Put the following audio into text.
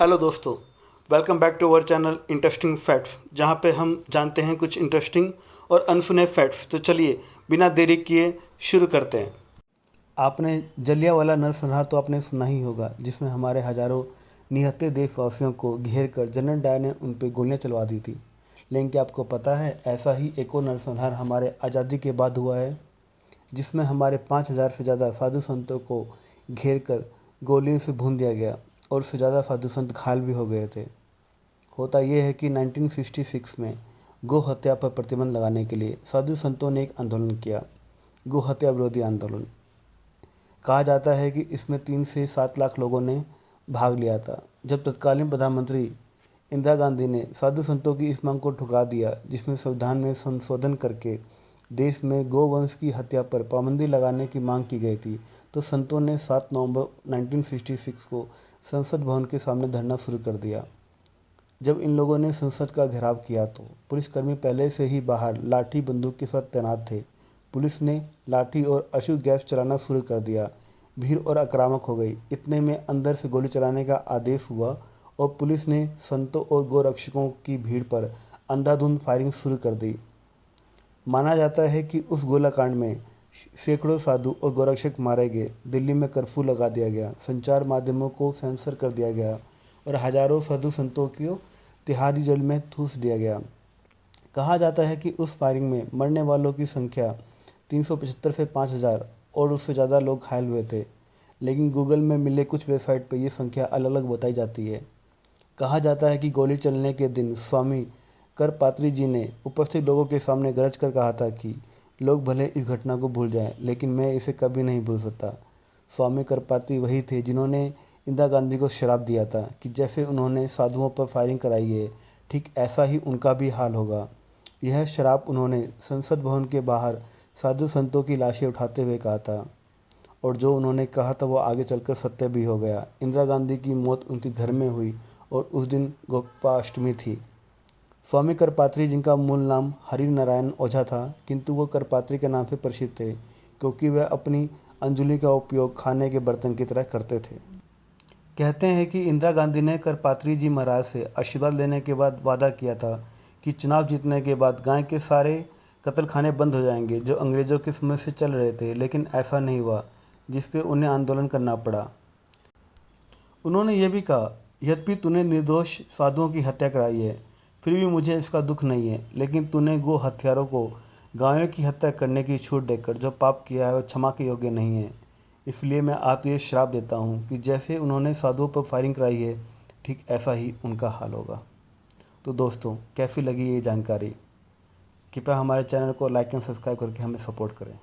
Hello दोस्तों, welcome back to our channel interesting facts, जहाँ पे हम जानते हैं कुछ इंटरेस्टिंग और अनसुने फैक्ट्स। तो चलिए बिना देरी किए शुरू करते हैं। आपने जलियांवाला नरसंहार तो आपने सुना ही होगा, जिसमें हमारे हजारों निहत्थे देशवासियों को घेर कर जनरल डायर ने उन पर गोलियां चलवा दी थी। लेकिन क्या आपको पता है, ऐसा ही एक और नरसंहार हमारे आज़ादी के बाद हुआ है, जिसमें हमारे 5,000 से ज़्यादा साधु संतों को घेर कर गोलियों से भून दिया गया और उससे ज़्यादा साधु संत घायल भी हो गए थे। होता यह है कि 1956 में गौ हत्या पर प्रतिबंध लगाने के लिए साधु संतों ने एक आंदोलन किया, गौ हत्या विरोधी आंदोलन। कहा जाता है कि इसमें 3 से 7 लाख लोगों ने भाग लिया था। जब तत्कालीन प्रधानमंत्री इंदिरा गांधी ने साधु संतों की इस मांग को ठुकरा दिया, जिसमें संविधान में संशोधन करके देश में गौवंश की हत्या पर पाबंदी लगाने की मांग की गई थी, तो संतों ने 7 नवंबर 1966 को संसद भवन के सामने धरना शुरू कर दिया। जब इन लोगों ने संसद का घेराव किया तो पुलिसकर्मी पहले से ही बाहर लाठी बंदूक के साथ तैनात थे। पुलिस ने लाठी और अश्रु गैस चलाना शुरू कर दिया। भीड़ और आक्रामक हो गई। इतने में अंदर से गोली चलाने का आदेश हुआ और पुलिस ने संतों और गौरक्षकों की भीड़ पर अंधाधुंध फायरिंग शुरू कर दी। माना जाता है कि उस गोलाकांड में सैकड़ों साधु और गौरक्षक मारे गए। दिल्ली में कर्फ्यू लगा दिया गया, संचार माध्यमों को सेंसर कर दिया गया और हजारों साधु संतों को तिहाड़ी जेल में ठूस दिया गया। कहा जाता है कि उस फायरिंग में मरने वालों की संख्या 375 से 5,000 और उससे ज़्यादा लोग घायल हुए थे, लेकिन गूगल में मिले कुछ वेबसाइट पर यह संख्या अलग अलग बताई जाती है। कहा जाता है कि गोली चलने के दिन स्वामी करपात्री जी ने उपस्थित लोगों के सामने गरज कर कहा था कि लोग भले इस घटना को भूल जाएं, लेकिन मैं इसे कभी नहीं भूल सकता। स्वामी करपात्री वही थे जिन्होंने इंदिरा गांधी को श्राप दिया था कि जैसे उन्होंने साधुओं पर फायरिंग कराई है, ठीक ऐसा ही उनका भी हाल होगा। यह श्राप उन्होंने संसद भवन के बाहर साधु संतों की लाशें उठाते हुए कहा था, और जो उन्होंने कहा था वो आगे चलकर सत्य भी हो गया। इंदिरा गांधी की मौत उनके घर में हुई और उस दिन गोपाष्टमी थी। स्वामी करपात्री, जिनका मूल नाम हरि नारायण ओझा था, किंतु वो करपात्री के नाम से प्रसिद्ध थे क्योंकि वह अपनी अंजलि का उपयोग खाने के बर्तन की तरह करते थे। कहते हैं कि इंदिरा गांधी ने करपात्री जी महाराज से आशीर्वाद लेने के बाद वादा किया था कि चुनाव जीतने के बाद गांव के सारे कत्ल खाने बंद हो जाएंगे जो अंग्रेज़ों के समय से चल रहे थे, लेकिन ऐसा नहीं हुआ, जिस पे उन्हें आंदोलन करना पड़ा। उन्होंने ये भी कहा, यद्यपि तूने निर्दोष साधुओं की हत्या कराई है, फिर भी मुझे इसका दुख नहीं है, लेकिन तूने गो हत्यारों को गायों की हत्या करने की छूट देकर जो पाप किया है वह क्षमा के योग्य नहीं है। इसलिए मैं आज ये श्राप देता हूँ कि जैसे उन्होंने साधुओं पर फायरिंग कराई है, ठीक ऐसा ही उनका हाल होगा। तो दोस्तों, कैसी लगी ये जानकारी? कृपया हमारे चैनल को लाइक एंड सब्सक्राइब करके हमें सपोर्ट करें।